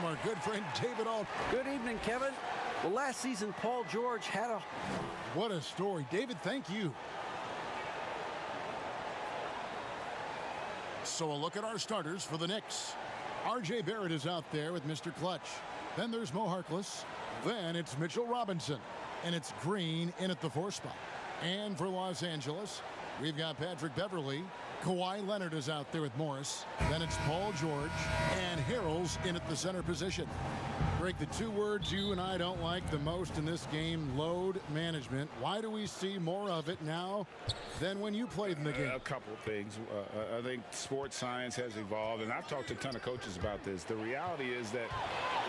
Our good friend David Alt. Good evening, Kevin. Well, last season, Paul George had a... What a story. David, thank you. So a look at our starters for the Knicks. R.J. Barrett is out there with Mr. Clutch. Then there's Mo Harkless. Then it's Mitchell Robinson. And it's Green in at the 4 spot. And for Los Angeles, we've got Patrick Beverley. Kawhi Leonard is out there with Morris. Then it's Paul George. And Harrell's in at the center position. Greg, the 2 words you and I don't like the most in this game, load management. Why do we see more of it now than when you played in the game? A couple of things. I think sports science has evolved, and I've talked to a ton of coaches about this. The reality is that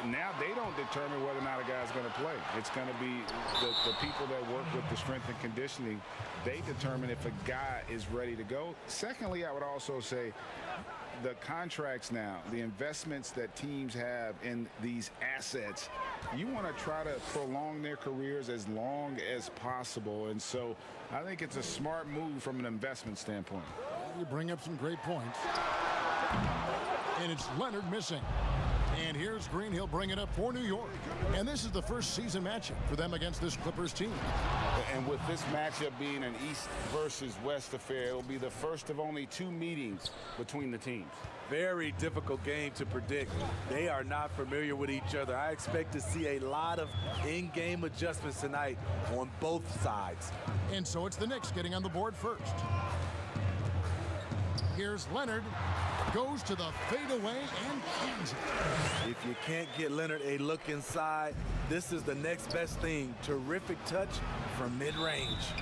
now they don't determine whether or not a guy's going to play. It's going to be the people that work with the strength and conditioning. They determine if a guy is ready to go. Secondly, I would also say the contracts now, the investments that teams have in these assets, you want to try to prolong their careers as long as possible. And so I think it's a smart move from an investment standpoint. You bring up some great points. And it's Leonard missing. And here's Green. He'll bring it up for New York. And this is the first season matchup for them against this Clippers team. And with this matchup being an East versus West affair, it will be the first of only 2 meetings between the teams. Very difficult game to predict. They are not familiar with each other. I expect to see a lot of in-game adjustments tonight on both sides. And so it's the Knicks getting on the board first. Here's Leonard. Goes to the fadeaway and keys it. If you can't get Leonard a look inside, this is the next best thing. Terrific touch from mid-range.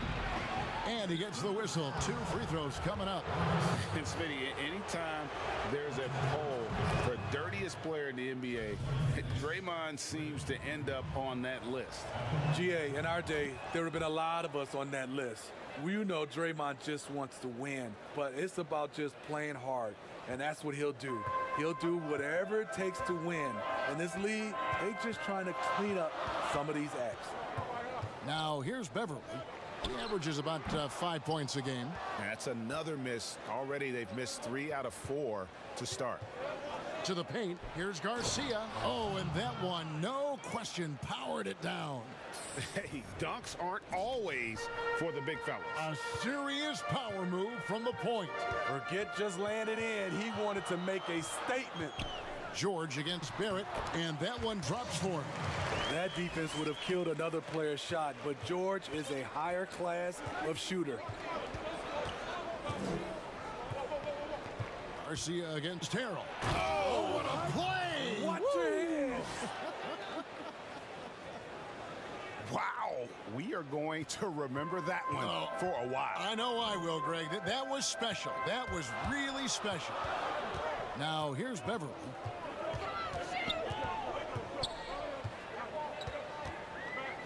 And he gets the whistle. 2 free throws coming up. And Smitty, anytime there's a poll for dirtiest player in the NBA, Draymond seems to end up on that list. GA, in our day, there have been a lot of us on that list. We know Draymond just wants to win, but it's about just playing hard. And that's what he'll do. He'll do whatever it takes to win. In this league, they're just trying to clean up some of these acts. Now, here's Beverly. He averages about 5 points a game. That's another miss. Already they've missed 3 out of 4 to start. To the paint, here's Garcia. Oh, and that one, no question, powered it down. Hey, dunks aren't always for the big fellas. A serious power move from the point. Forget just laying it in. He wanted to make a statement. George against Barrett, and that one drops for him. That defense would have killed another player's shot, but George is a higher class of shooter. Garcia against Harrell. Oh, what a play! Watch your head. Wow, we are going to remember that one for a while. I know I will, Greg. That was special. That was really special. Now, here's Beverly.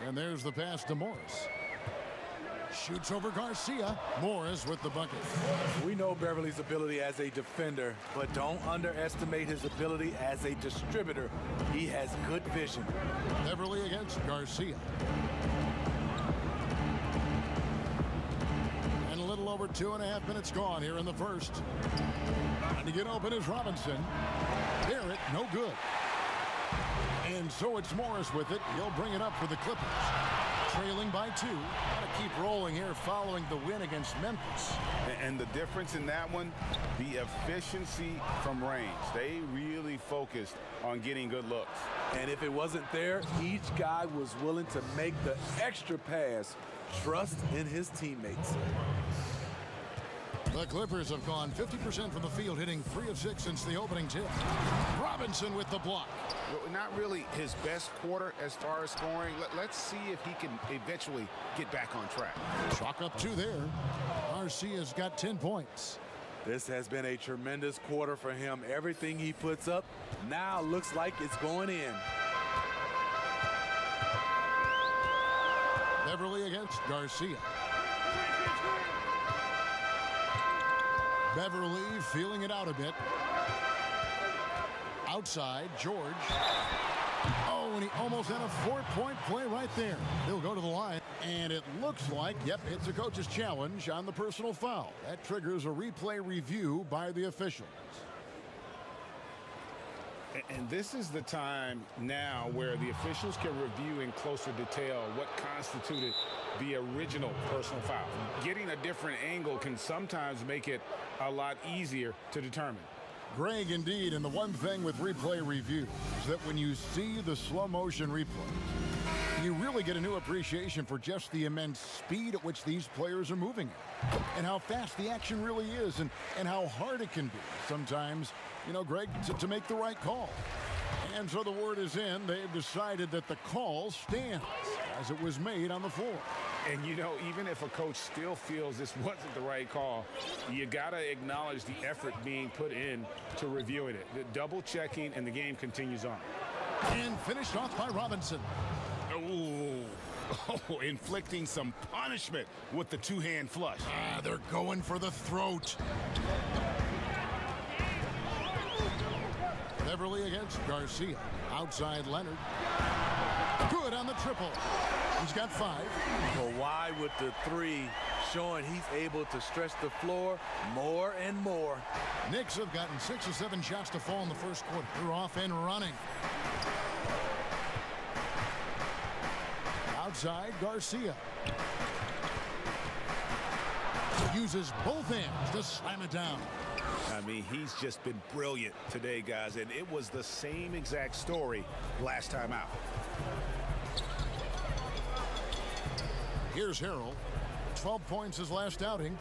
And there's the pass to Morris. Shoots over Garcia. Morris with the bucket. We know Beverly's ability as a defender, but don't underestimate his ability as a distributor. He has good vision. Beverly against Garcia. And a little over 2.5 minutes gone here in the first. Trying to get open is Robinson. Barrett, no good. And so it's Morris with it. He'll bring it up for the Clippers. Trailing by 2. Gotta keep rolling here following the win against Memphis. And the difference in that one, the efficiency from range. They really focused on getting good looks. And if it wasn't there, each guy was willing to make the extra pass. Trust in his teammates. The Clippers have gone 50% from the field, hitting 3 of 6 since the opening tip. Robinson with the block. Not really his best quarter as far as scoring. Let's see if he can eventually get back on track. Chalk up 2 there. Garcia's got 10 points. This has been a tremendous quarter for him. Everything he puts up now looks like it's going in. Beverly against Garcia. Beverly feeling it out a bit. Outside, George. Oh, and he almost had a 4-point play right there. He'll go to the line, and it looks like, yep, it's a coach's challenge on the personal foul. That triggers a replay review by the officials. And this is the time now where the officials can review in closer detail what constituted the original personal foul. Getting a different angle can sometimes make it a lot easier to determine. Greg, indeed, and the one thing with replay review is that when you see the slow motion replays, you really get a new appreciation for just the immense speed at which these players are moving at, and how fast the action really is, and how hard it can be sometimes, you know, Greg, to make the right call. And so the word is in. They've decided that the call stands as it was made on the floor. And, you know, even if a coach still feels this wasn't the right call, you got to acknowledge the effort being put in to reviewing it. The double checking, and the game continues on. And finished off by Robinson. Oh, inflicting some punishment with the two-hand flush. They're going for the throat. Beverly against Garcia. Outside Leonard. Good on the triple. He's got 5. Kawhi with the 3, showing he's able to stretch the floor more and more. Knicks have gotten 6 or 7 shots to fall in the first quarter. They're off and running. Outside, Garcia. Uses both hands to slam it down. I mean, he's just been brilliant today, guys, and it was the same exact story last time out. Here's Harrell. 12 points his last outing.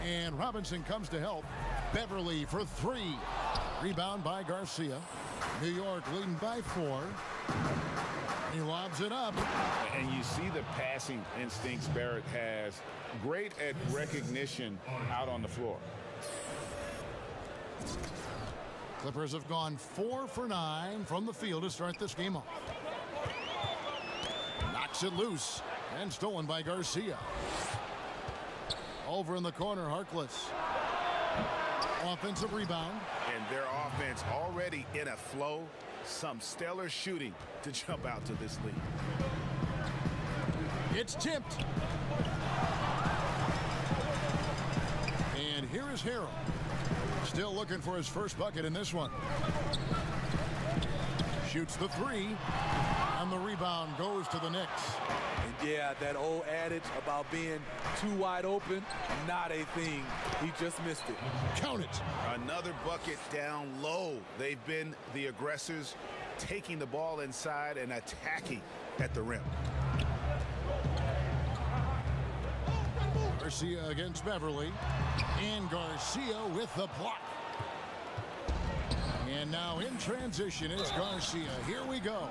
And Robinson comes to help. Beverly for 3. Rebound by Garcia. New York leading by 4. He lobs it up. And you see the passing instincts Barrett has. Great at recognition out on the floor. Clippers have gone 4 for 9 from the field to start this game off. Knocks it loose. And stolen by Garcia. Over in the corner, Harkless. Offensive rebound. And their offense already in a flow. Some stellar shooting to jump out to this lead. It's tipped. And here is Harrell. Still looking for his first bucket in this one. Shoots the 3. And the rebound goes to the Knicks. And yeah, that old adage about being too wide open, not a thing. He just missed it. Count it. Another bucket down low. They've been the aggressors, taking the ball inside and attacking at the rim. Garcia against Beverly. And Garcia with the block. And now in transition is Garcia. Here we go.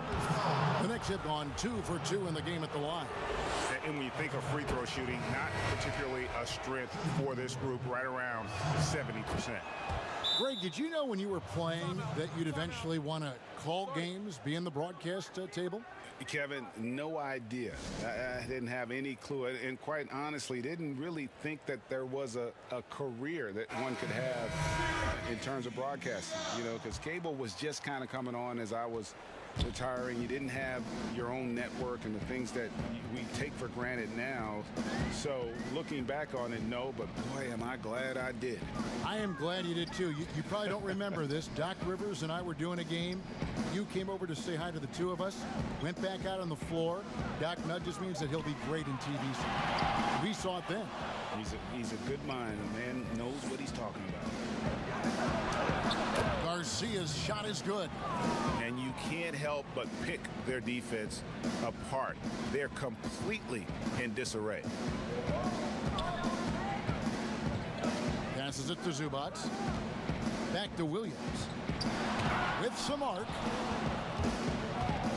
The Knicks have gone 2 for 2 in the game at the line. And when you think of free throw shooting, not particularly a strength for this group, right around 70%. Greg, did you know when you were playing that you'd eventually want to call games, be in the broadcast table? Kevin, no idea. I didn't have any clue. And quite honestly, didn't really think that there was a career that one could have in terms of broadcasting, you know, because cable was just kind of coming on as I was retiring. You didn't have your own network and the things that we take for granted now. So looking back on it, no, but boy, am I glad I did. I am glad you did too. You probably don't remember this. Doc Rivers and I were doing a game. You came over to say hi to the two of us, went back out on the floor. Doc nudges me and said he'll be great in TV. We saw it then. He's a good mind. A man knows what he's talking about. Garcia's shot is good. And you can't help but pick their defense apart. They're completely in disarray. Passes it to Zubac. Back to Williams. With some arc.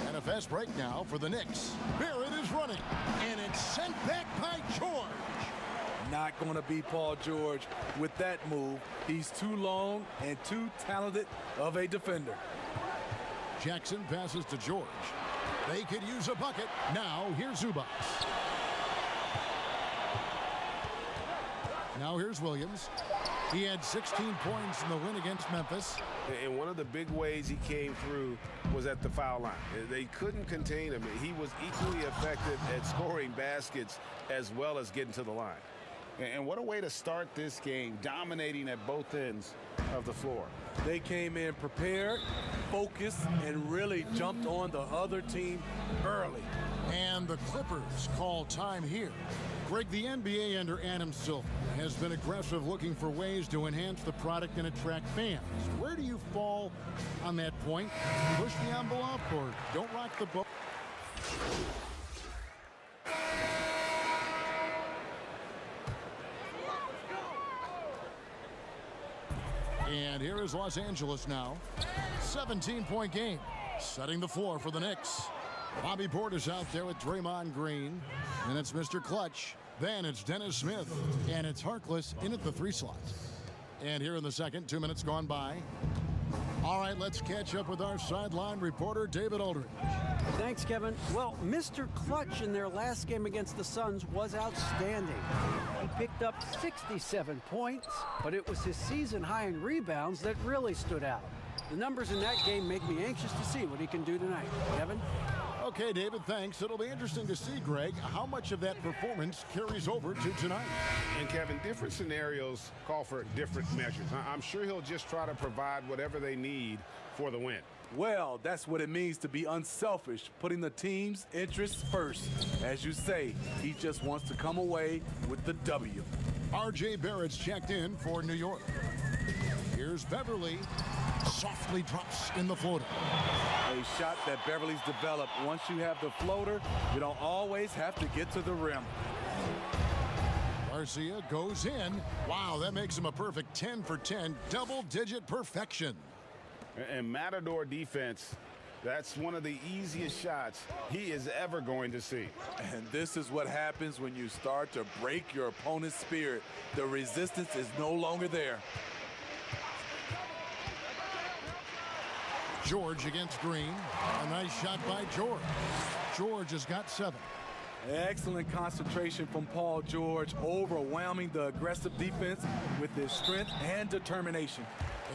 And a fast break now for the Knicks. Barrett is running. And it's sent back by George. Not going to be Paul George with that move. He's too long and too talented of a defender. Jackson passes to George. They could use a bucket. Now here's Zubac. Now here's Williams. He had 16 points in the win against Memphis. And one of the big ways he came through was at the foul line. They couldn't contain him. He was equally effective at scoring baskets as well as getting to the line. And what a way to start this game, dominating at both ends of the floor. They came in prepared, focused, and really jumped on the other team early. And the Clippers call time here. Greg, the NBA under Adam Silver has been aggressive, looking for ways to enhance the product and attract fans. Where do you fall on that point? Push the envelope or don't rock the boat? And here is Los Angeles now. 17-point game, setting the floor for the Knicks. Bobby Portis out there with Draymond Green. And it's Mr. Clutch. Then it's Dennis Smith. And it's Harkless in at the 3 slot. And here in the second, 2 minutes gone by. All right, let's catch up with our sideline reporter, David Aldridge. Thanks, Kevin. Well, Mr. Clutch in their last game against the Suns was outstanding. He picked up 67 points, but it was his season high in rebounds that really stood out. The numbers in that game make me anxious to see what he can do tonight. Kevin? Okay, David, thanks. It'll be interesting to see, Greg, how much of that performance carries over to tonight. And Kevin, different scenarios call for different measures. I'm sure he'll just try to provide whatever they need for the win. Well, that's what it means to be unselfish, putting the team's interests first. As you say, he just wants to come away with the W. R.J. Barrett's checked in for New York. Here's Beverly. Softly drops in the floater. A shot that Beverly's developed. Once you have the floater, you don't always have to get to the rim. Garcia goes in. Wow, that makes him a perfect 10 for 10, double-digit perfection. And Matador defense, that's one of the easiest shots he is ever going to see. And this is what happens when you start to break your opponent's spirit. The resistance is no longer there. George against Green. A nice shot by George. George has got 7. Excellent concentration from Paul George, overwhelming the aggressive defense with his strength and determination.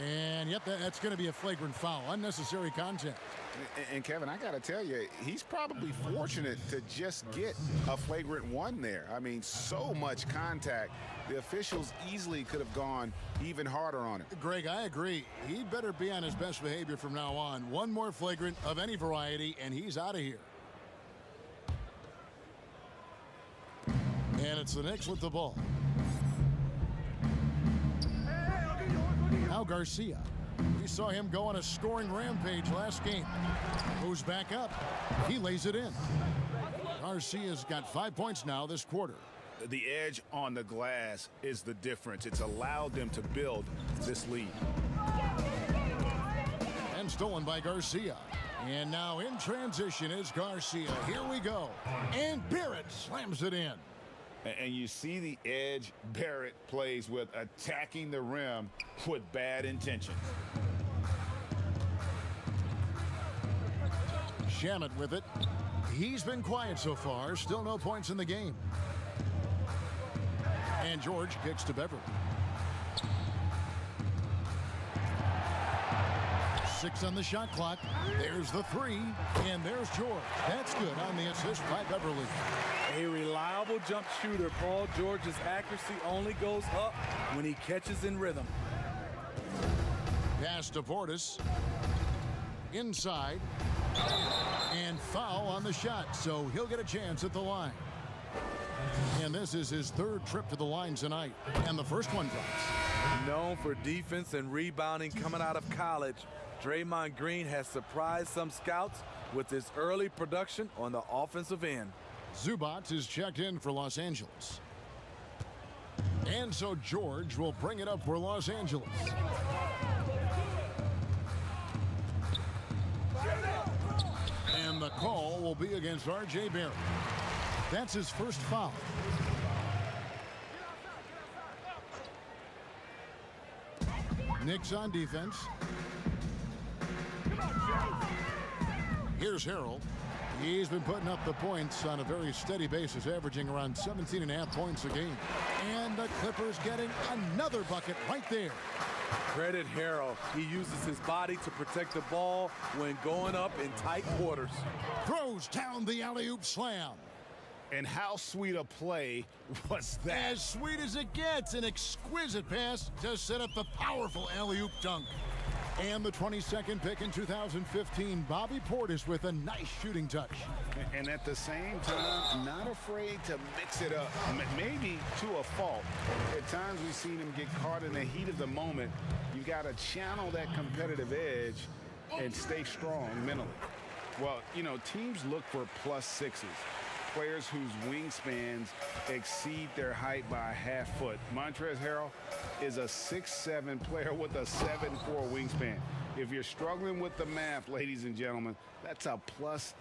And yep, that's going to be a flagrant foul. Unnecessary contact. And Kevin, I got to tell you, he's probably fortunate to just get a flagrant 1 there. I mean, so much contact. The officials easily could have gone even harder on him. Greg, I agree. He'd better be on his best behavior from now on. One more flagrant of any variety, and he's out of here. And it's the Knicks with the ball. Now Garcia. We saw him go on a scoring rampage last game. Moves back up. He lays it in. Garcia's got 5 points now this quarter. The edge on the glass is the difference. It's allowed them to build this lead. And stolen by Garcia. And now in transition is Garcia. Here we go. And Barrett slams it in. And you see the edge Barrett plays with, attacking the rim with bad intention. Shamet with it. He's been quiet so far. Still no points in the game. And George kicks to Beverly. 6 on the shot clock. There's the 3. And there's George. That's good on the assist by Beverly. A reliable jump shooter. Paul George's accuracy only goes up when he catches in rhythm. Pass to Portis. Inside. And foul on the shot, so he'll get a chance at the line. And this is his 3rd trip to the line tonight. And the first one drops. Known for defense and rebounding coming out of college, Draymond Green has surprised some scouts with his early production on the offensive end. Zubac is checked in for Los Angeles. And so George will bring it up for Los Angeles. And the call will be against R.J. Barrett. That's his first foul. Knicks on defense. Here's Harrell. He's been putting up the points on a very steady basis, averaging around 17.5 points a game. And the Clippers getting another bucket right there. Credit Harrell. He uses his body to protect the ball when going up in tight quarters. Throws down the alley-oop slam. And how sweet a play was that? As sweet as it gets, an exquisite pass to set up the powerful alley-oop dunk. And the 22nd pick in 2015, Bobby Portis with a nice shooting touch. And at the same time, not afraid to mix it up, maybe to a fault. At times we've seen him get caught in the heat of the moment. You got to channel that competitive edge and stay strong mentally. Well, you know, teams look for +6s. Players whose wingspans exceed their height by a half foot. Montrezl Harrell is a 6'7" player with a 7'4" wingspan. If you're struggling with the math, ladies and gentlemen, that's a +9.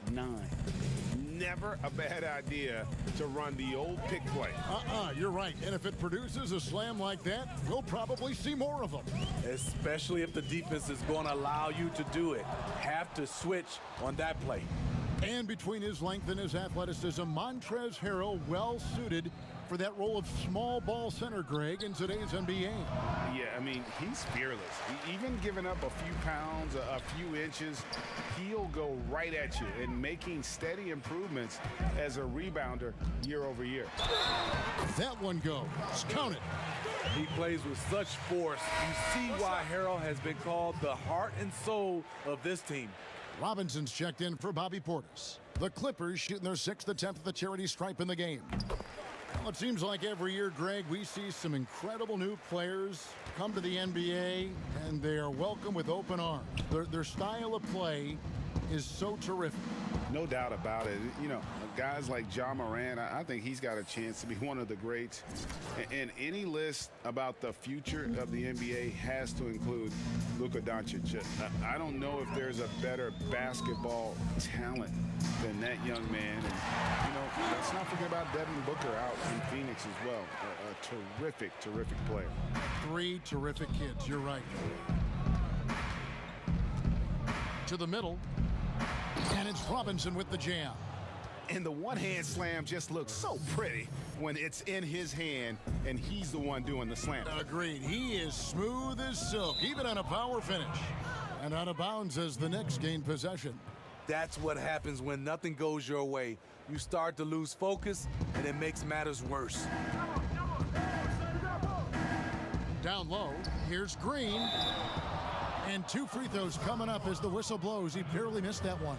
Never a bad idea to run the old pick play. You're right. And if it produces a slam like that, we'll probably see more of them. Especially if the defense is going to allow you to do it. Have to switch on that play. And between his length and his athleticism, Montrezl Harrell well-suited for that role of small ball center, Greg, in today's NBA. Yeah, I mean, he's fearless. Even giving up a few pounds, a few inches, he'll go right at you and making steady improvements as a rebounder year over year. That one goes. Count it. He plays with such force. You see why Harrell has been called the heart and soul of this team. Robinson's checked in for Bobby Portis. The Clippers shooting their 6th attempt at the charity stripe in the game. Well, it seems like every year, Greg, we see some incredible new players come to the NBA, and they are welcome with open arms. Their style of play is so terrific. No doubt about it. You know, guys like Ja Morant, I think he's got a chance to be one of the greats. And any list about the future of the NBA has to include Luka Doncic. I don't know if there's a better basketball talent than that young man. And, you know, let's not forget about Devin Booker out in Phoenix as well. A terrific, terrific player. 3 terrific kids, you're right. To the middle. And it's Robinson with the jam. And the one-hand slam just looks so pretty when it's in his hand and he's the one doing the slam. Agreed. He is smooth as silk, even on a power finish. And out of bounds as the Knicks gain possession. That's what happens when nothing goes your way. You start to lose focus, and it makes matters worse. Down low, here's Green. And 2 free throws coming up as the whistle blows. He barely missed that one.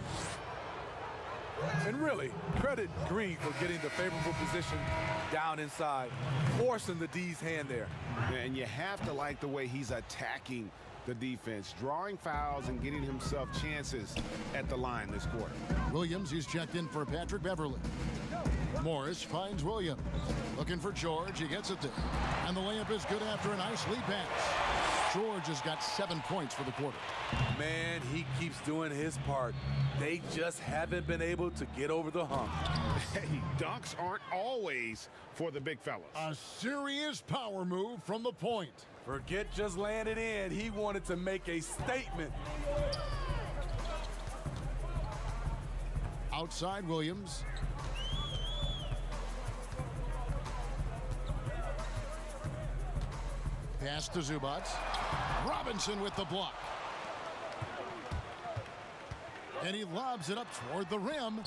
And really, credit Green for getting the favorable position down inside, forcing the D's hand there. And you have to like the way he's attacking the defense, drawing fouls and getting himself chances at the line this quarter. Williams, he's checked in for Patrick Beverly. Morris finds Williams. Looking for George. He gets it there. And the layup is good after a nice lead pass. George has got 7 points for the quarter. Man, he keeps doing his part. They just haven't been able to get over the hump. Hey, dunks aren't always for the big fellas. A serious power move from the point. Forget just laying it in. He wanted to make a statement. Outside Williams. Pass to Zubac. Robinson with the block. And he lobs it up toward the rim.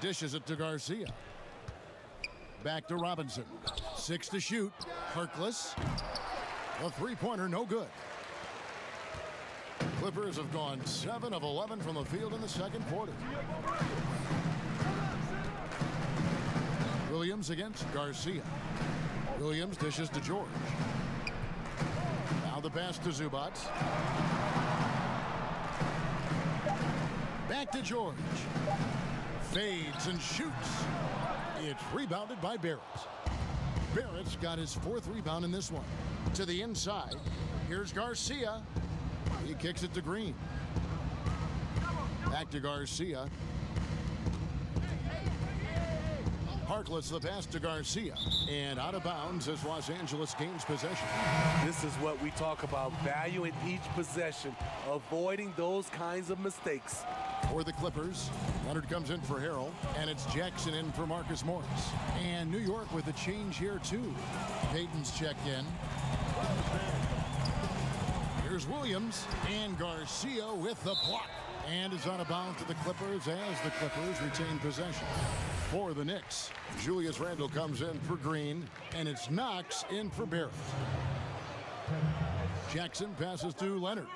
Dishes it to Garcia. Back to Robinson. 6 to shoot. Harkless. A three-pointer, no good. Clippers have gone 7 of 11 from the field in the second quarter. Williams against Garcia. Williams dishes to George. Now the pass to Zubac. Back to George. Fades and shoots. It's rebounded by Barrett. Barrett's got his 4th rebound in this one. To the inside. Here's Garcia. He kicks it to Green. Back to Garcia. Harkless the pass to Garcia. And out of bounds as Los Angeles gains possession. This is what we talk about, valuing each possession, avoiding those kinds of mistakes. For the Clippers, Leonard comes in for Harrell, and it's Jackson in for Marcus Morris. And New York with a change here, too. Payton's checked in. Here's Williams, and Garcia with the block. And is out of bounds to the Clippers as the Clippers retain possession. For the Knicks, Julius Randle comes in for Green, and it's Knox in for Barrett. Jackson passes to Leonard.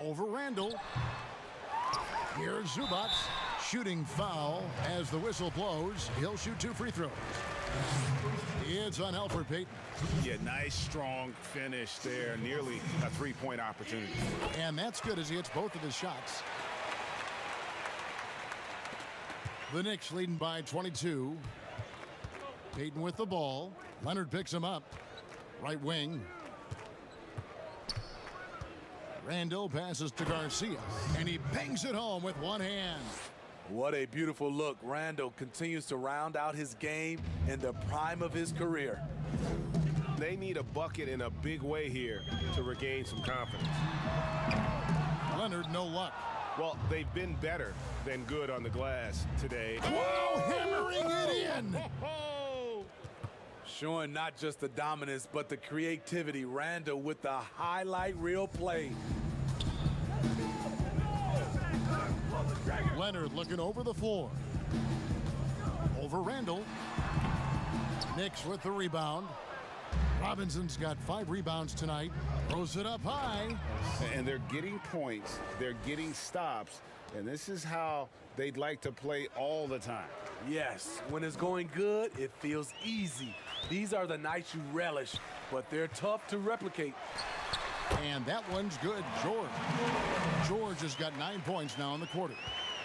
Over Randle. Here's Zubac. Shooting foul as the whistle blows. He'll shoot 2 free throws. It's on Elfrid Payton. Yeah, nice, strong finish there. Nearly a 3-point opportunity. And that's good as he hits both of his shots. The Knicks leading by 22. Payton with the ball. Leonard picks him up. Right wing. Randle passes to Garcia, and he bangs it home with one hand. What a beautiful look. Randle continues to round out his game in the prime of his career. They need a bucket in a big way here to regain some confidence. Leonard, no luck. Well, they've been better than good on the glass today. Whoa, hammering it in. Showing not just the dominance, but the creativity. Randle with the highlight reel play. Leonard looking over the floor. Over Randle. Knicks with the rebound. Robinson's got 5 rebounds tonight. Throws it up high. And they're getting points. They're getting stops. And this is how they'd like to play all the time. Yes, when it's going good, it feels easy. These are the nights you relish, but they're tough to replicate. And that one's good. George has got 9 points now in the quarter.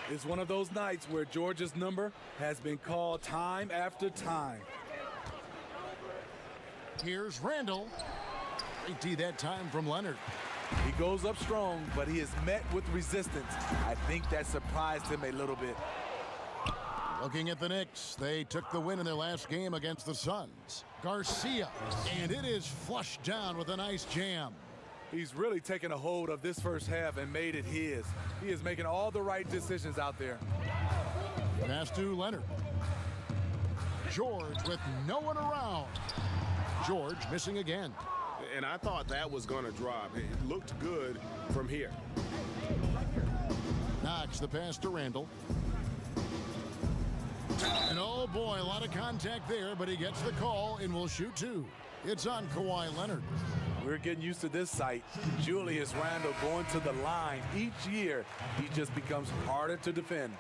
It's one of those nights where George's number has been called time after time. Here's Randle. Great D that time from Leonard. He goes up strong, but he is met with resistance. I think that surprised him a little bit. Looking at the Knicks, they took the win in their last game against the Suns. Garcia, and it is flushed down with a nice jam. He's really taken a hold of this first half and made it his. He is making all the right decisions out there. Pass to Leonard. George with no one around. George missing again. And I thought that was going to drop. It looked good from here. Knox the pass to Randle. And oh boy, a lot of contact there, but he gets the call and will shoot 2. It's on Kawhi Leonard. We're getting used to this sight. Julius Randle going to the line. Each year, he just becomes harder to defend.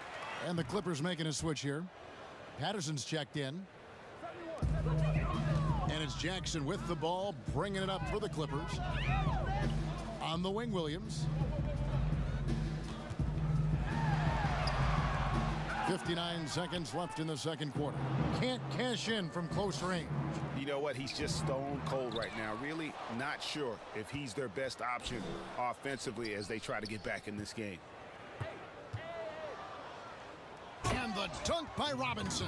And the Clippers making a switch here. Patterson's checked in. And it's Jackson with the ball, bringing it up for the Clippers. On the wing, Williams. 59 seconds left in the second quarter. Can't cash in from close range. You know what? He's just stone cold right now. Really not sure if he's their best option offensively as they try to get back in this game. And the dunk by Robinson.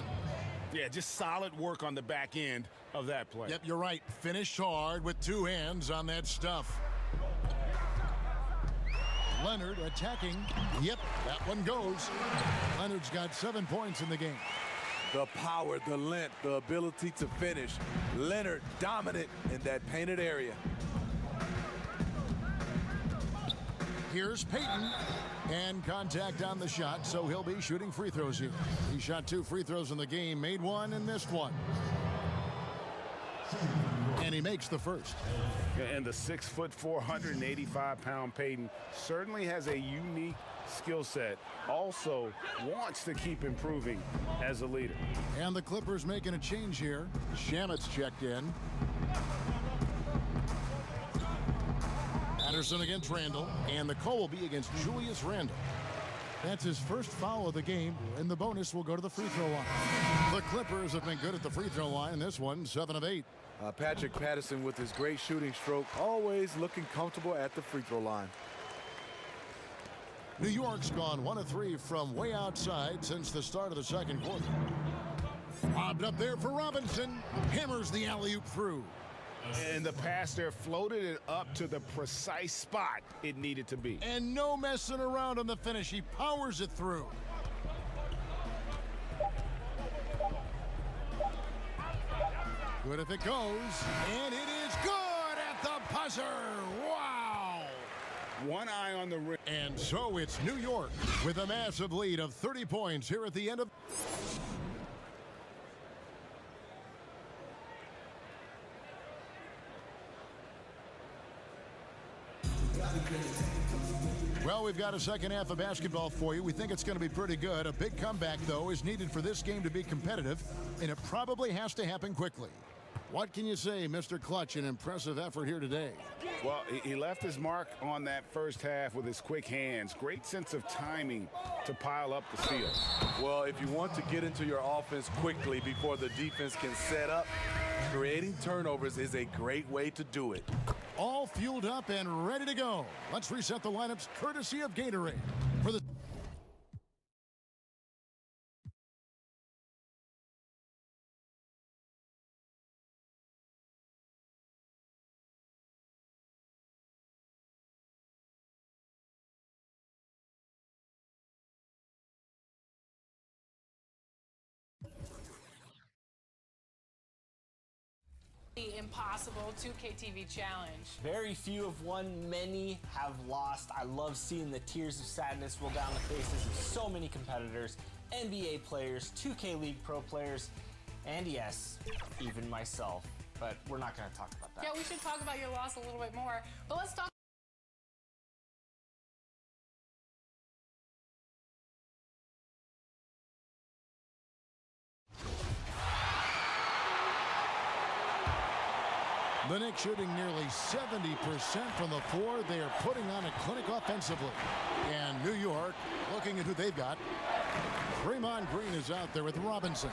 Yeah, just solid work on the back end of that play. Yep, you're right. Finished hard with 2 hands on that stuff. Leonard attacking. Yep, that one goes. Leonard's got 7 points in the game. The power, the length, the ability to finish. Leonard dominant in that painted area. Here's Payton. And contact on the shot, so he'll be shooting free throws here. He shot 2 free throws in the game, made 1 and missed 1. And he makes the first. And the 6'4", 485-pound Payton certainly has a unique skill set. Also wants to keep improving as a leader. And the Clippers making a change here. Shamet's checked in. Patterson against Randle, and the call will be against Julius Randle. That's his first foul of the game, and the bonus will go to the free throw line. The Clippers have been good at the free throw line in this one, 7 of 8. Patrick Patterson with his great shooting stroke, always looking comfortable at the free throw line. New York's gone 1 of 3 from way outside since the start of the second quarter. Lobbed up there for Robinson. Hammers the alley-oop through. And the pass there floated it up to the precise spot it needed to be. And no messing around on the finish. He powers it through. Good if it goes. And it is good at the buzzer. Wow. one eye on the rim. And so it's New York with a massive lead of 30 points here at the end of. Well, we've got a second half of basketball for you. We think it's going to be pretty good. A big comeback, though, is needed for this game to be competitive, and it probably has to happen quickly. What can you say, Mr. Clutch? An impressive effort here today. Well, he left his mark on that first half with his quick hands. Great sense of timing to pile up the steals. Well, if you want to get into your offense quickly before the defense can set up, creating turnovers is a great way to do it. All fueled up and ready to go. Let's reset the lineups courtesy of Gatorade. For the impossible 2K TV challenge. Very few have won, many have lost. I love seeing the tears of sadness roll down the faces of so many competitors, NBA players, 2K League Pro players, and yes, even myself. But we're not going to talk about that. Yeah, we should talk about your loss a little bit more, but let's talk. The Knicks shooting nearly 70% from the floor. They are putting on a clinic offensively. And New York looking at who they've got. Draymond Green is out there with Robinson.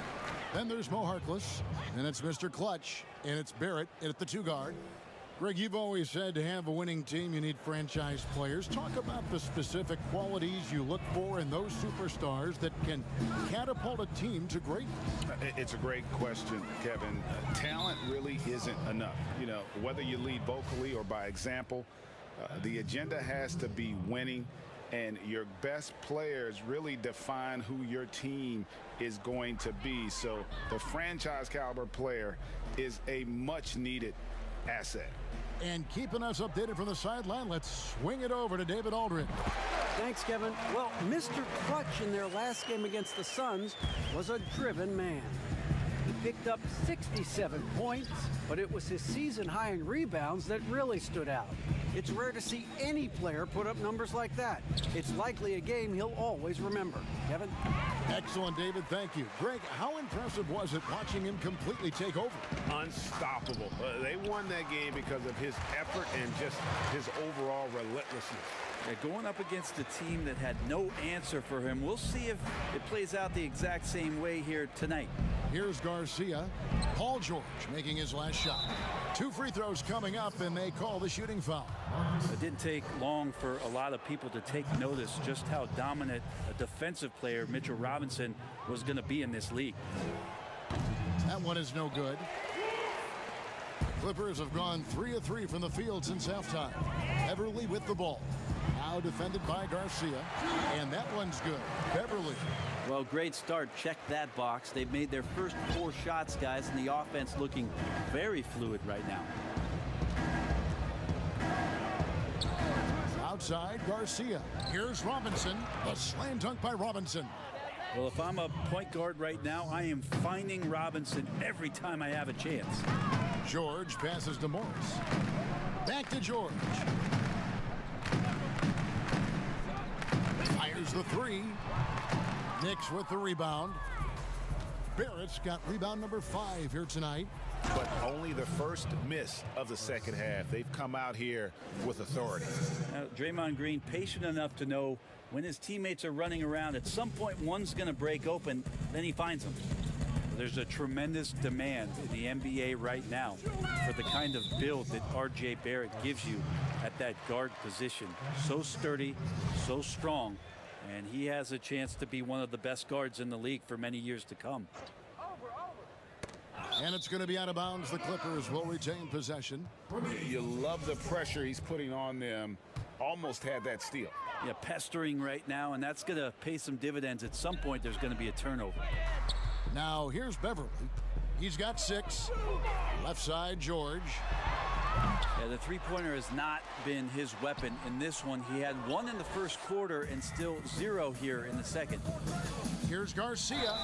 Then there's Mo Harkless. And it's Mr. Clutch. And it's Barrett at the 2 guard. Greg, you've always said to have a winning team, you need franchise players. Talk about the specific qualities you look for in those superstars that can catapult a team to greatness. It's a great question, Kevin. Talent really isn't enough. You know, whether you lead vocally or by example, the agenda has to be winning, and your best players really define who your team is going to be. So the franchise caliber player is a much needed asset. And keeping us updated from the sideline, let's swing it over to David Aldridge. Thanks, Kevin. Well, Mr. Clutch in their last game against the Suns was a driven man. He picked up 67 points, but it was his season high in rebounds that really stood out. It's rare to see any player put up numbers like that. It's likely a game he'll always remember. Kevin? Excellent, David. Thank you. Greg, how impressive was it watching him completely take over? Unstoppable. They won that game because of his effort and just his overall relentlessness. Yeah, going up against a team that had no answer for him. We'll see if it plays out the exact same way here tonight. Here's Garcia. Paul George making his last shot. 2 free throws coming up, and they call the shooting foul. It didn't take long for a lot of people to take notice just how dominant a defensive player Mitchell Robinson was going to be in this league. That one is no good. Clippers have gone 3 of 3 from the field since halftime. Beverly with the ball. Now defended by Garcia. And that one's good. Beverly. Well, great start. Check that box. They've made their first 4 shots, guys, and the offense looking very fluid right now. Outside, Garcia. Here's Robinson. A slam dunk by Robinson. Well, if I'm a point guard right now, I am finding Robinson every time I have a chance. George passes to Morris. Back to George. Fires the 3. Knicks with the rebound. Barrett's got rebound number 5 here tonight. But only the first miss of the second half. They've come out here with authority. Now, Draymond Green patient enough to know when his teammates are running around, at some point one's going to break open, then he finds them. There's a tremendous demand in the NBA right now for the kind of build that R.J. Barrett gives you at that guard position. So sturdy, so strong, and he has a chance to be one of the best guards in the league for many years to come. And it's going to be out of bounds. The Clippers will retain possession. You love the pressure he's putting on them. Almost had that steal. Yeah, pestering right now, and that's going to pay some dividends. At some point, there's going to be a turnover. Now, here's Beverly. He's got 6. Left side, George. Yeah, the three-pointer has not been his weapon in this one. He had one in the first quarter and still 0 here in the second. Here's Garcia.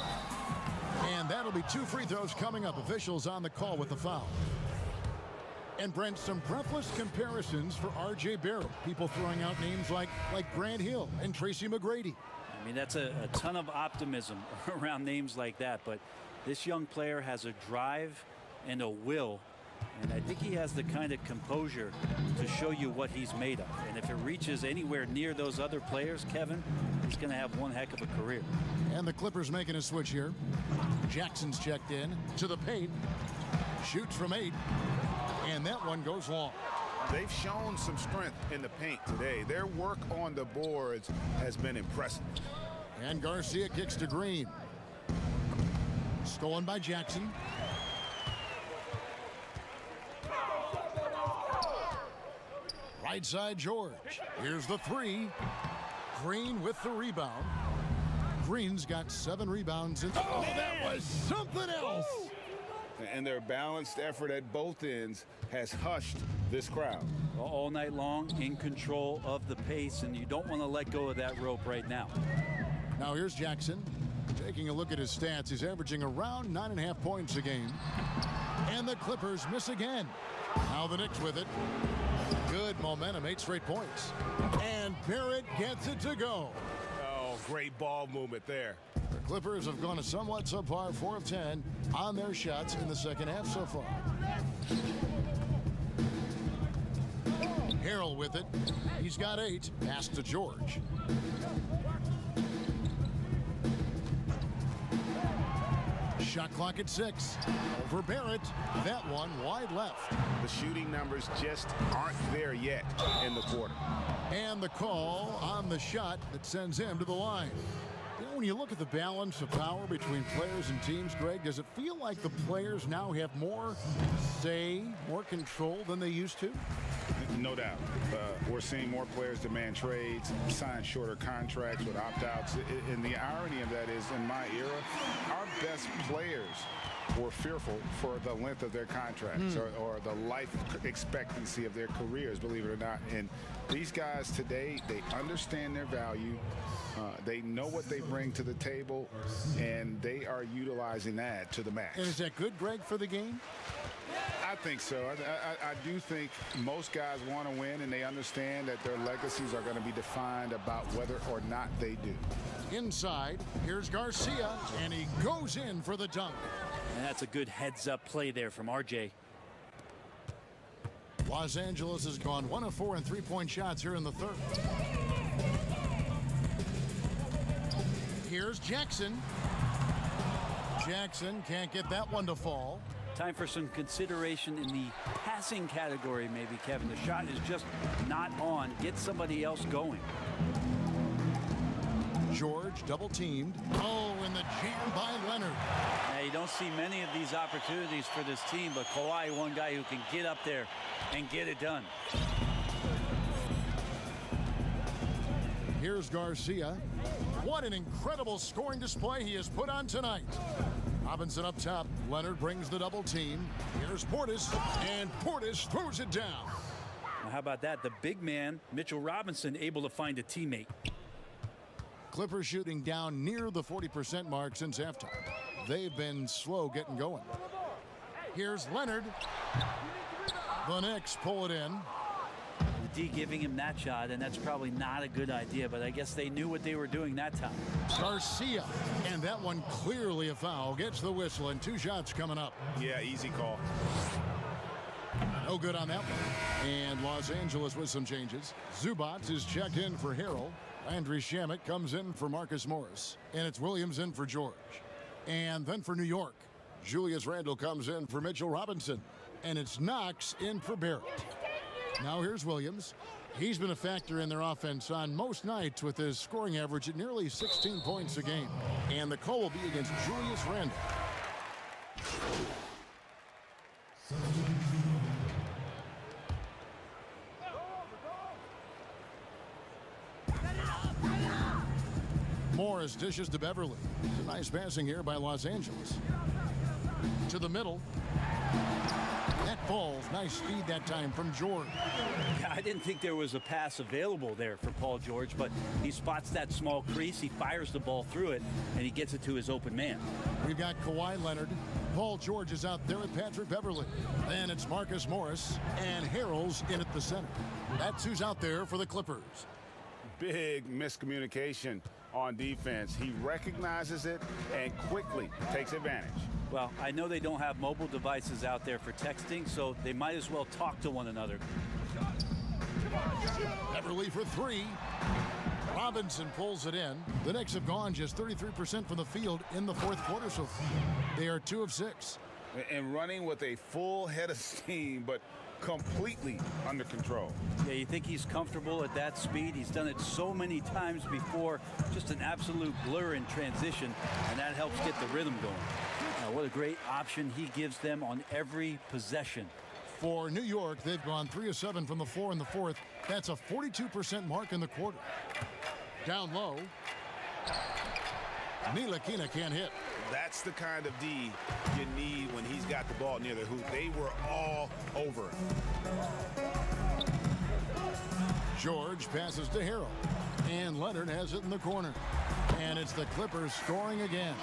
And that'll be 2 free throws coming up. Officials on the call with the foul. And Brent, some breathless comparisons for R.J. Barrett. People throwing out names like Grant Hill and Tracy McGrady. I mean, that's a ton of optimism around names like that. But this young player has a drive and a will. And I think he has the kind of composure to show you what he's made of. And if it reaches anywhere near those other players, Kevin, he's going to have one heck of a career. And the Clippers making a switch here. Jackson's checked in to the paint. Shoots from 8. And that one goes long. They've shown some strength in the paint today. Their work on the boards has been impressive. And Garcia kicks to Green. Stolen by Jackson. Right side George. Here's the 3. Green with the rebound. Green's got 7 rebounds. Oh, that was something else. And their balanced effort at both ends has hushed this crowd. All night long, in control of the pace, and you don't want to let go of that rope right now. Now here's Jackson. Taking a look at his stats, he's averaging around 9.5 points a game. And the Clippers miss again. Now the Knicks with it. Good momentum, 8 straight points. And Barrett gets it to go. Oh, great ball movement there. The Clippers have gone a somewhat subpar 4 of 10 on their shots in the second half so far. Harrell with it. He's got 8. Pass to George. Shot clock at 6. Over Barrett. That one wide left. The shooting numbers just aren't there yet in the quarter. And the call on the shot that sends him to the line. You know, when you look at the balance of power between players and teams, Greg, does it feel like the players now have more say, more control than they used to? No doubt. We're seeing more players demand trades, sign shorter contracts with opt-outs. And the irony of that is, in my era, our best players were fearful for the length of their contracts or the life expectancy of their careers, believe it or not. And these guys today, they understand their value. They know what they bring to the table, and they are utilizing that to the max. And is that good, Greg, for the game? I think so. I do think most guys want to win, and they understand that their legacies are going to be defined about whether or not they do. Inside, here's Garcia, and he goes in for the dunk. And that's a good heads-up play there from R.J. Los Angeles has gone 1 of 4 in three-point shots here in the third. Here's Jackson. Jackson can't get that one to fall. Time for some consideration in the passing category, maybe, Kevin. The shot is just not on. Get somebody else going. George double-teamed. Oh, and the jam by Leonard. Now, you don't see many of these opportunities for this team, but Kawhi, one guy who can get up there and get it done. Here's Garcia. What an incredible scoring display he has put on tonight. Robinson up top. Leonard brings the double team. Here's Portis, and Portis throws it down. Now, how about that? The big man, Mitchell Robinson, able to find a teammate. Clippers shooting down near the 40% mark since halftime. They've been slow getting going. Here's Leonard. The Knicks pull it in. The D giving him that shot, and that's probably not a good idea, but I guess they knew what they were doing that time. Garcia, and that one clearly a foul. Gets the whistle, and 2 shots coming up. Yeah, easy call. No good on that one. And Los Angeles with some changes. Zubats is checked in for Harrell. Landry Shamet comes in for Marcus Morris. And it's Williams in for George. And then for New York, Julius Randle comes in for Mitchell Robinson. And it's Knox in for Barrett. Now here's Williams. He's been a factor in their offense on most nights with his scoring average at nearly 16 points a game. And the call will be against Julius Randle. Morris dishes to Beverly. Nice passing here by Los Angeles. To the middle. That falls. Nice feed that time from George. Yeah, I didn't think there was a pass available there for Paul George, but he spots that small crease, he fires the ball through it, and he gets it to his open man. We've got Kawhi Leonard. Paul George is out there with Patrick Beverley. Then it's Marcus Morris and Harrell's in at the center. That's who's out there for the Clippers. Big miscommunication on defense. He recognizes it and quickly takes advantage. Well, I know they don't have mobile devices out there for texting, so they might as well talk to one another. Beverley for three. Robinson pulls it in. The Knicks have gone just 33% from the field in the fourth quarter so far. They are 2 of 6. And running with a full head of steam, but completely under control. Yeah, you think he's comfortable at that speed? He's done it so many times before. Just an absolute blur in transition, and that helps get the rhythm going. Now, what a great option he gives them on every possession. For New York, they've gone 3 of 7 from the floor in the fourth. That's a 42% mark in the quarter. Down low. Ntilikina can't hit. That's the kind of D you need when he's got the ball near the hoop. They were all over him. George passes to Harrell. And Leonard has it in the corner. And it's the Clippers scoring again.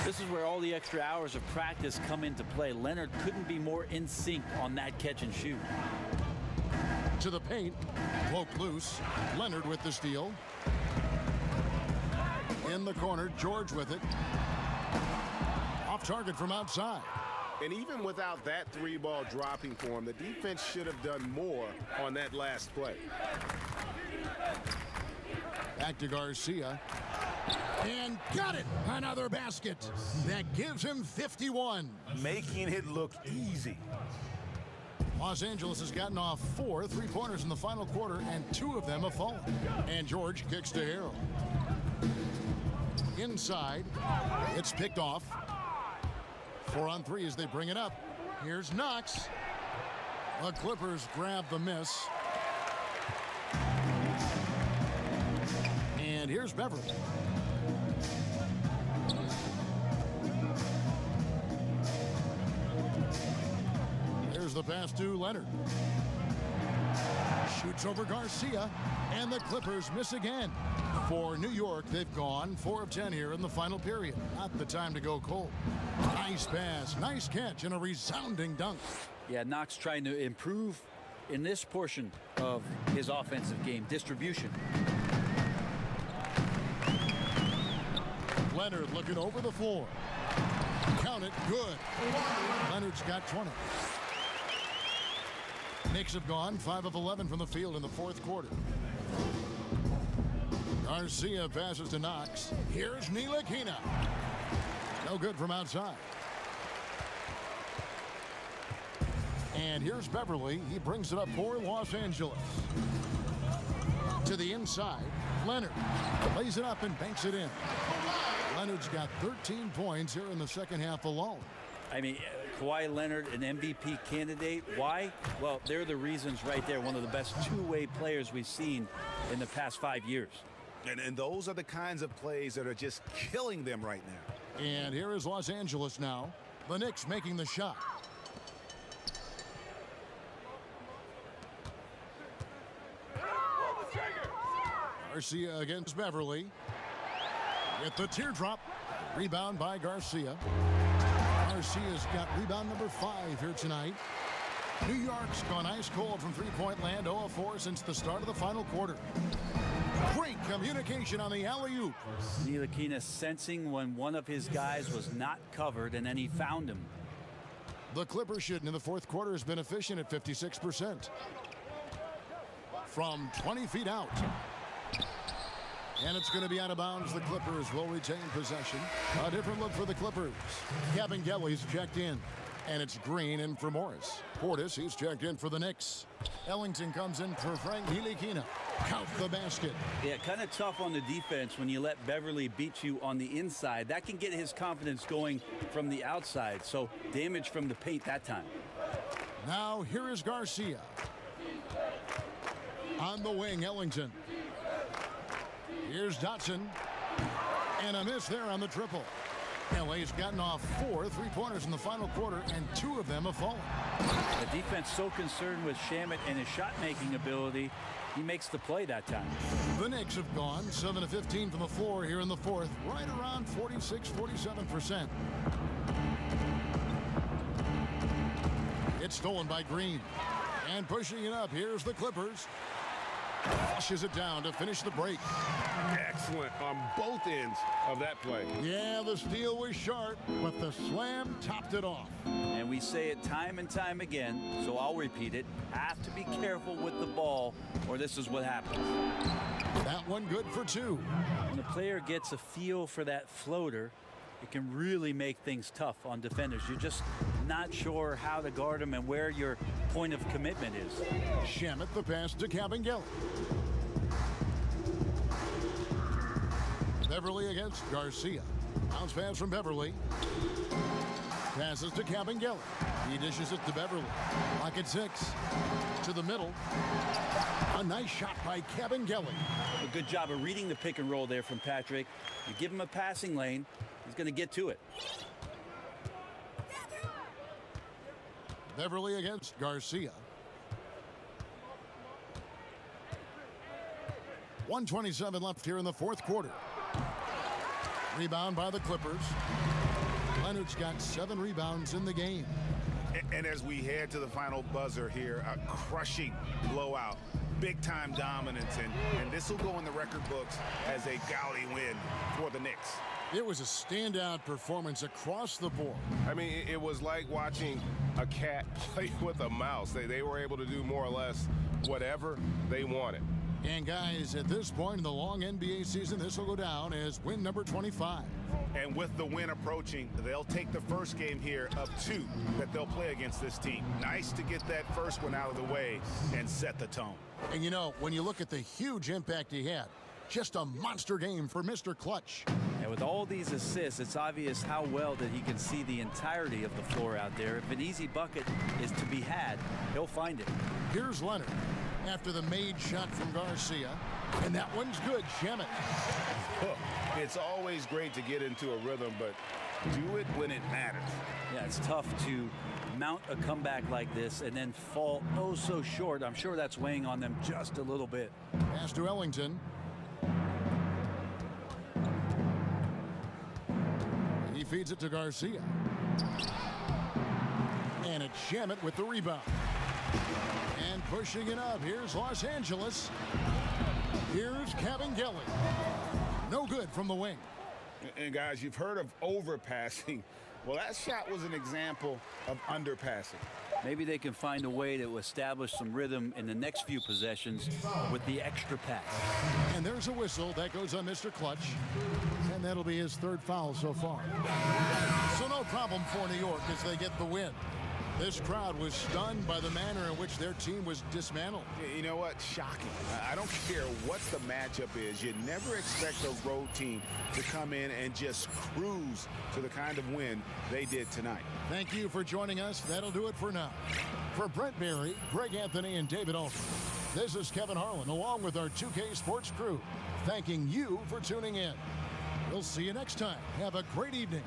This is where all the extra hours of practice come into play. Leonard couldn't be more in sync on that catch and shoot. To the paint. Woke loose. Leonard with the steal. In the corner, George with it. Off target from outside. And even without that three-ball dropping for him, the defense should have done more on that last play. Back to Garcia. And got it! Another basket. That gives him 51. Making it look easy. Los Angeles has gotten off 4 3-pointers in the final quarter, and 2 of them have fallen. And George kicks to Harrell. Inside, it's picked off. 4 on 3 as they bring it up. Here's Knox. The Clippers grab the miss. And here's Beverley. There's the pass to Leonard. Shoots over Garcia, and the Clippers miss again. For New York, they've gone 4 of 10 here in the final period. Not the time to go cold. Nice pass, nice catch, and a resounding dunk. Yeah, Knox trying to improve in this portion of his offensive game, distribution. Leonard looking over the floor. Count it, good. Leonard's got 20. Knicks have gone 5 of 11 from the field in the fourth quarter. Garcia passes to Knox. Here's Ntilikina. No good from outside. And here's Beverley. He brings it up for Los Angeles. To the inside, Leonard lays it up and banks it in. Leonard's got 13 points here in the second half alone. I mean, Kawhi Leonard, an MVP candidate. Why? Well, they're the reasons right there. One of the best two-way players we've seen in the past 5 years. And those are the kinds of plays that are just killing them right now. And here is Los Angeles now. The Knicks making the shot. Garcia against Beverley. With the teardrop. Rebound by Garcia. Garcia's got rebound number 5 here tonight. New York's gone ice cold from three-point land, 0 of 4 since the start of the final quarter. Great communication on the alley-oop. Ntilikina sensing when one of his guys was not covered, and then he found him. The Clippers shooting in the fourth quarter has been efficient at 56%. From 20 feet out. And it's going to be out of bounds. The Clippers will retain possession. A different look for the Clippers. Kevin Kelly's checked in. And it's Green in for Morris. Portis, he's checked in for the Knicks. Ellington comes in for Frank Ntilikina. Count the basket. Yeah, kind of tough on the defense when you let Beverley beat you on the inside. That can get his confidence going from the outside. So damage from the paint that time. Now here is Garcia. On the wing, Ellington. Here's Dotson. And a miss there on the triple. LA's gotten off 4 3-pointers in the final quarter, and 2 of them have fallen. The defense so concerned with Shamet and his shot-making ability, he makes the play that time. The Knicks have gone 7 of 15 from the floor here in the fourth, right around 46-47%. It's stolen by Green. And pushing it up, here's the Clippers. Flushes it down to finish the break. Excellent on both ends of that play. Yeah, the steal was sharp, but the slam topped it off. And we say it time and time again, so I'll repeat it. Have to be careful with the ball, or this is what happens. That one good for 2. When a player gets a feel for that floater, it can really make things tough on defenders. You're just not sure how to guard them and where your point of commitment is. Shamet the pass to Kabengele. Beverly against Garcia. Bounce pass from Beverly. Passes to Kabengele. He dishes it to Beverly. Lock at 6. To the middle. A nice shot by Kabengele. A good job of reading the pick and roll there from Patrick. You give him a passing lane, he's going to get to it. Beverly against Garcia. 1:27 left here in the fourth quarter. Rebound by the Clippers. Leonard's got 7 rebounds in the game. And as we head to the final buzzer here, a crushing blowout, big-time dominance, and this will go in the record books as a gaudy win for the Knicks. It was a standout performance across the board. I mean, it was like watching a cat play with a mouse. They were able to do more or less whatever they wanted. And guys, at this point in the long NBA season, this will go down as win number 25. And with the win approaching, they'll take the first game here of 2 that they'll play against this team. Nice to get that first one out of the way and set the tone. And you know, when you look at the huge impact he had, just a monster game for Mr. Clutch. And with all these assists, it's obvious how well that he can see the entirety of the floor out there. If an easy bucket is to be had, he'll find it. Here's Leonard after the made shot from Garcia. And that one's good, Shamet. It's always great to get into a rhythm, but do it when it matters. Yeah, it's tough to mount a comeback like this and then fall oh so short. I'm sure that's weighing on them just a little bit. Pass to Ellington. He feeds it to Garcia. And it's Shamet with the rebound. And pushing it up, here's Los Angeles. Here's Kabengele. No good from the wing. And guys, you've heard of overpassing. Well, that shot was an example of underpassing. Maybe they can find a way to establish some rhythm in the next few possessions with the extra pass. And there's a whistle that goes on Mr. Clutch. And that'll be his 3rd foul so far. So no problem for New York as they get the win. This crowd was stunned by the manner in which their team was dismantled. You know what? Shocking. I don't care what the matchup is. You never expect a road team to come in and just cruise to the kind of win they did tonight. Thank you for joining us. That'll do it for now. For Brent Berry, Greg Anthony, and David Alford, this is Kevin Harlan along with our 2K Sports crew, thanking you for tuning in. We'll see you next time. Have a great evening.